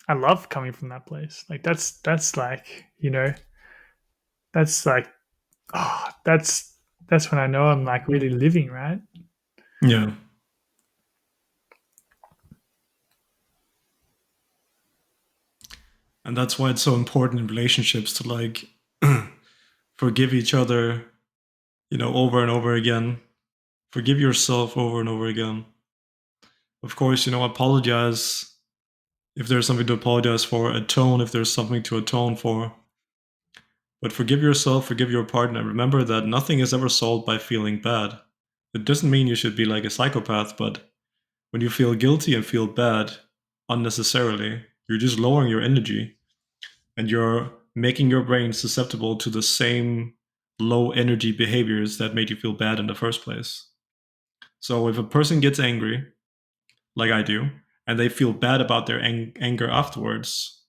I love coming from that place. Like that's like, that's like, oh, that's when I know I'm like really living, right? Yeah. And that's why it's so important in relationships to like forgive each other, over and over again. Forgive yourself over and over again. Of course, apologize if there's something to apologize for, atone if there's something to atone for. But forgive yourself, forgive your partner. Remember that nothing is ever solved by feeling bad. It doesn't mean you should be like a psychopath, but when you feel guilty and feel bad unnecessarily, you're just lowering your energy and you're making your brain susceptible to the same low energy behaviors that made you feel bad in the first place. So if a person gets angry, like I do, and they feel bad about their anger afterwards,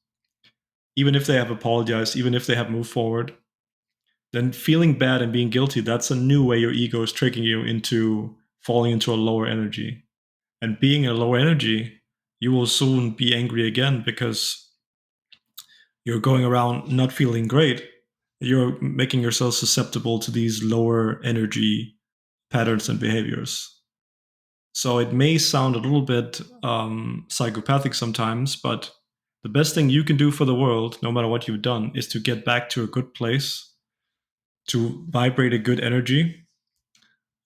even if they have apologized, even if they have moved forward, then feeling bad and being guilty, that's a new way your ego is tricking you into falling into a lower energy. And being in a lower energy, you will soon be angry again because you're going around not feeling great. You're making yourself susceptible to these lower energy patterns and behaviors. So it may sound a little bit psychopathic sometimes, but the best thing you can do for the world, no matter what you've done, is to get back to a good place, to vibrate a good energy,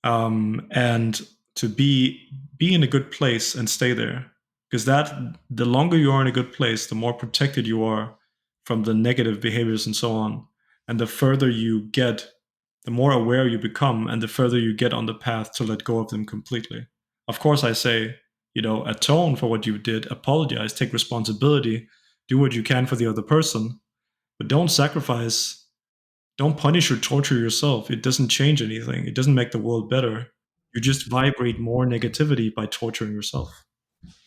and to be in a good place and stay there. Because the longer you are in a good place, the more protected you are from the negative behaviors and so on. And the further you get, the more aware you become, and the further you get on the path to let go of them completely. Of course, I say, atone for what you did, apologize, take responsibility, do what you can for the other person, but don't sacrifice, don't punish or torture yourself. It doesn't change anything. It doesn't make the world better. You just vibrate more negativity by torturing yourself.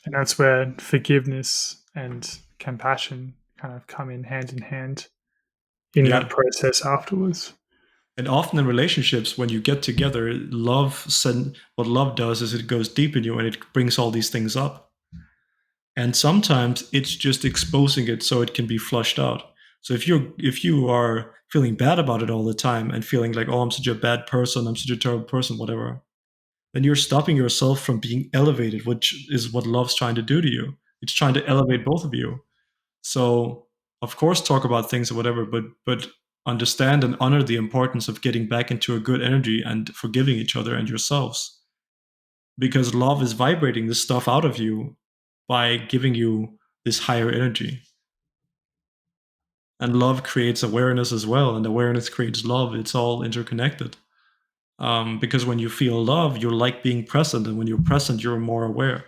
And that's where forgiveness and compassion kind of come in hand in that Yeah. process afterwards. And often in relationships, when you get together, what love does is it goes deep in you and it brings all these things up. And sometimes it's just exposing it so it can be flushed out. So if you are feeling bad about it all the time and feeling like, oh, I'm such a bad person, I'm such a terrible person, whatever, then you're stopping yourself from being elevated, which is what love's trying to do to you. It's trying to elevate both of you. So of course talk about things or whatever, but understand and honor the importance of getting back into a good energy and forgiving each other and yourselves. Because love is vibrating this stuff out of you by giving you this higher energy. And love creates awareness as well, and awareness creates love. It's all interconnected. Because when you feel love, you like being present, and when you're present, you're more aware.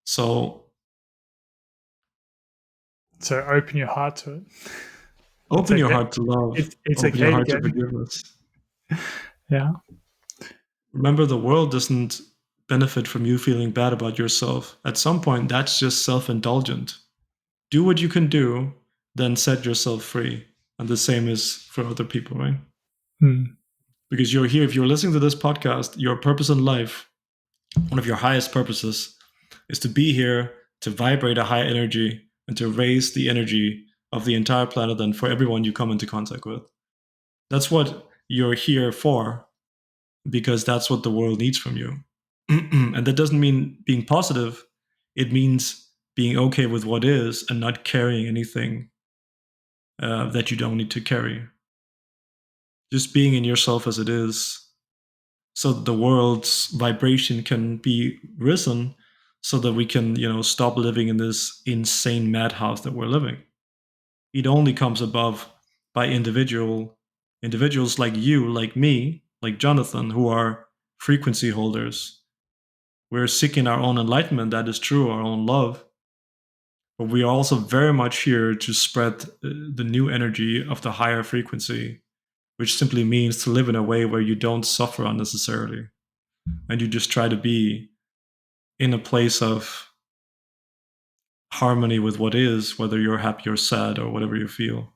So open your heart to it. It's open your okay. heart to love, It's open your okay to heart to get. forgiveness. Yeah. Remember, the world doesn't benefit from you feeling bad about yourself. At some point, that's just self indulgent. Do what you can do, then set yourself free. And the same is for other people, right? Hmm. Because you're here, if you're listening to this podcast, your purpose in life, one of your highest purposes, is to be here to vibrate a high energy and to raise the energy of the entire planet and for everyone you come into contact with. That's what you're here for, because that's what the world needs from you. And that doesn't mean being positive, it means being okay with what is and not carrying anything that you don't need to carry. Just being in yourself as it is, so that the world's vibration can be risen, so that we can, stop living in this insane madhouse that we're living. It only comes above by individuals like you, like me, like Jonathan, who are frequency holders. We're seeking our own enlightenment, that is true, our own love. But we are also very much here to spread the new energy of the higher frequency, which simply means to live in a way where you don't suffer unnecessarily. And you just try to be in a place of harmony with what is, whether you're happy or sad or whatever you feel.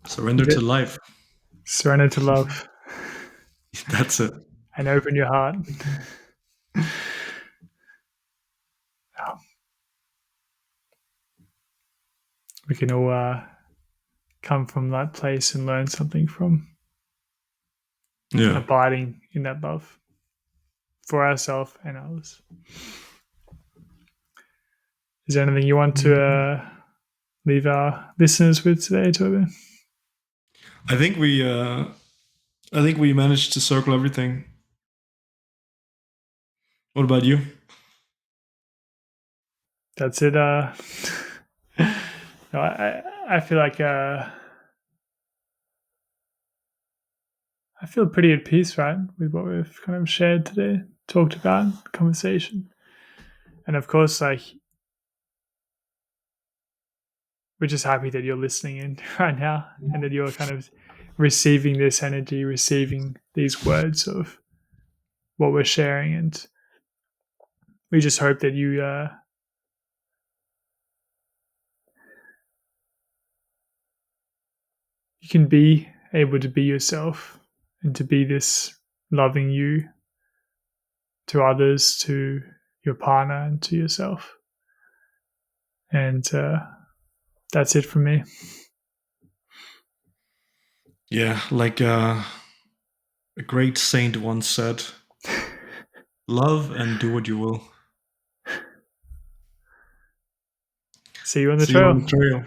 Surrender to life. Surrender to love. That's it. And open your heart. We can all come from that place and learn something from abiding in that love for ourselves and others. Is there anything you want to leave our listeners with today, Tobin? I think we managed to circle everything. What about you? That's it. No, I feel like I feel pretty at peace, right, with what we've kind of shared today, talked about, conversation. And of course, like, we're just happy that you're listening in right now and that you're kind of receiving this energy, receiving these words of what we're sharing. And we just hope that you can be able to be yourself and to be this loving you to others, to your partner, and to yourself. And that's it for me. Yeah, like a great saint once said, love and do what you will. See you on the trail.